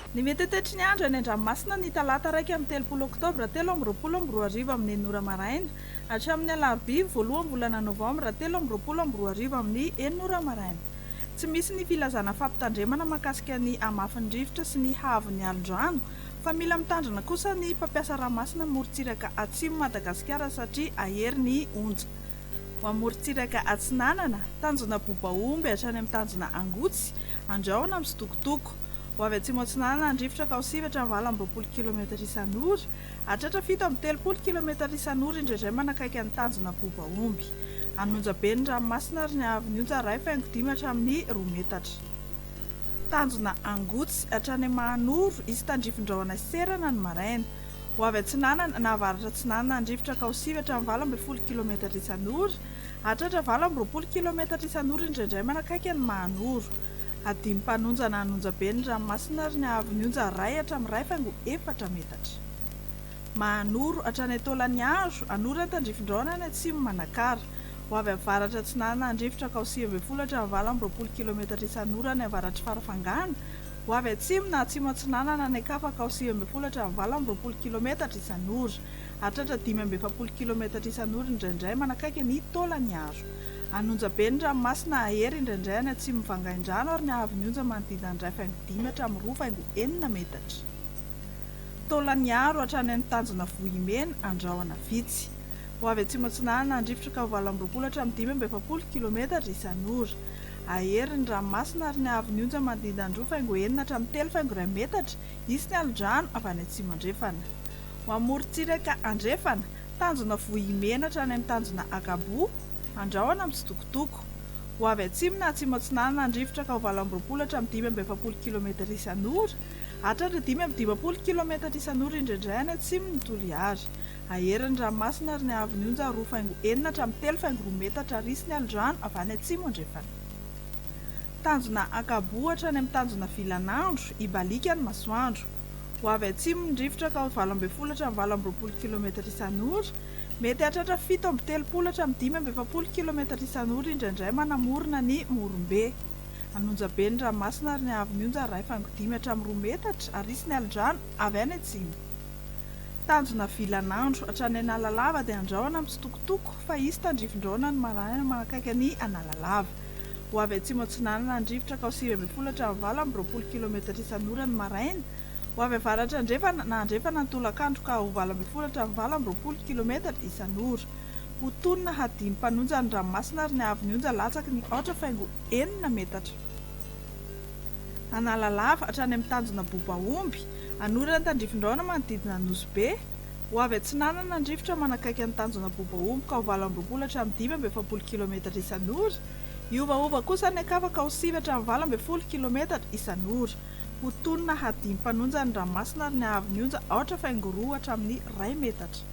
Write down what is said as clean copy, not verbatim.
Ny metetretry ny andro any an-dranomasina ny talata 1 oktobra 2024 amin'ny nora maraina hatramin'ny alarobia voalohan'ny volana novambra 2024 amin'ny enora maraina. Tsy misy ny filazana fampitandremana mahakasika ny hamafin'ny rivotra sy ny haavon'ny alondrano fa mila mitandrina kosa ny mpampiasa ranomasina morontsiraka atsimo Madagasikara satria ahery ny onja. Ho amin'ny morontsiraka atsinanana, tanjona bobaomby hatrany amin'ny tanjona angotsy, andrahona amin'ny sitokotoko. Ho avy atsimo atsinanana ny rivotra Kaosivatra amin'ny 20 km isan'ora, hatratra 7 km isan'ora indraindray manakaiky ny tanjona bobaomby. Anonja be ny ranomasina ary ny haavon'ny onja 1.5 hatramin'ny 2 metatra. Tanjona angotsy hatrany Mahanoro isy tandrifin-drahona serana ny maraina. Ho avy atsinanana na avaratra atsinanana ny rivotra Kaosivatra amin'ny 20 km isan'ora, hatratra 20 km isan'ora indraindray manakaiky ny Mahanoro. Adimy mpanonja na anonja be ny ranomasina ary ny haavon'ny onja 1 hatramin'ny 2.4 metatra. Mahanoro hatrany Taolagnaro, Anora ny tandrifin-drahona any atsimo Manakara. Ho avy avaratra atsinanana ny rivotra Kaosivatra amin'ny 20 km isan'ora ny avaratry Farafangana. Ho avy atsimo na atsimo atsinanana ny Ankafa Kaosivatra amin'ny 20 km isan'ora, hatratra 17 km isan'ora indraindray manakaiky ny Taolagnaro. Anonja be ny ranomasina ahery indraindray any atsimo Vangaindrano ary ny haavon'ny onja manodidina ny 1.5 hatramin'ny 2.4 metatra. Taolagnaro hatrany amin'ny tanjona Vohimena, Andrahona vitsy. Ho avy atsimo atsinanana ny rivotra Kavalambroapolo hatramin'ny 15 km isan'ora, ahery ny ranomasina ary ny haavon'ny onja manodidina ny 2.4 hatramin'ny 3.2 metatra, isy ny alondrano avy any atsimo Andrefana. Ho amin'ny morontsiraka Andrefana, tanjona Vohimena hatrany amin'ny tanjona Akabo, Andrahona amin'ny sitokotoko. Ho avy atsimo na atsimo atsinanana ny rivotra Kavalambroapolo hatramin'ny 15 km isan'ora, hatratra 15 km isan'ora indraindray any atsimo ny Toliary. Ahery ny ranomasina ary ny haavon'ny onja 2.4 hatramin'ny 3.2 metatra ary isy ny alondrano avy any atsimo Andrefana. Tanjona Akabo hatrany amin'ny tanjona Vilanandro, Ibalika ny Masoandro. Ho avy atsimo ny rivotra Kavalambroapolo hatramin'ny 20 km isan'ora, mety hatratra 7 hatramin'ny 15 km isan'ora indraindray manamorona ny Morombe. Anonja be ny ranomasina ary ny haavon'ny onja 1.5 hatramin'ny 2 metatra ary isy ny alondrano avy any atsimo. Tanjona Vilanandro hatrany Analalava dia Andrahona amin'ny sitokotoko fa isy tandrifin-drahona ny maraina manakaiky ny Analalava. Ho avy atsimo atsinanana ny rivotra Kaosivatra amin'ny 20 km isan'ora ny maraina. Ho avy avaratra Andrefana na Andrefana ny tolakandro ka ho 20 km isan'ora. Ho tonina hadimy mpanonja ny ranomasina ary ny haavon'ny onja latsaky ny 8.4 metatra. Analalava hatrany amin'ny tanjona Bobaomby, Anora ny tandrifin-drahona manodidina ny Nosy. Ho avy atsinanana ny rivotra manakaiky ny tanjona Bobaomby ka ho 20 hatramin'ny 15 km isan'ora. Iovaova kosa ny Ankafa Kaosivatra amin'ny 20 km isan'ora. Ho tonina hadimy mpanonja ny ranomasina ary ny haavon'ny onja 8.2 hatramin'ny 1 metatra.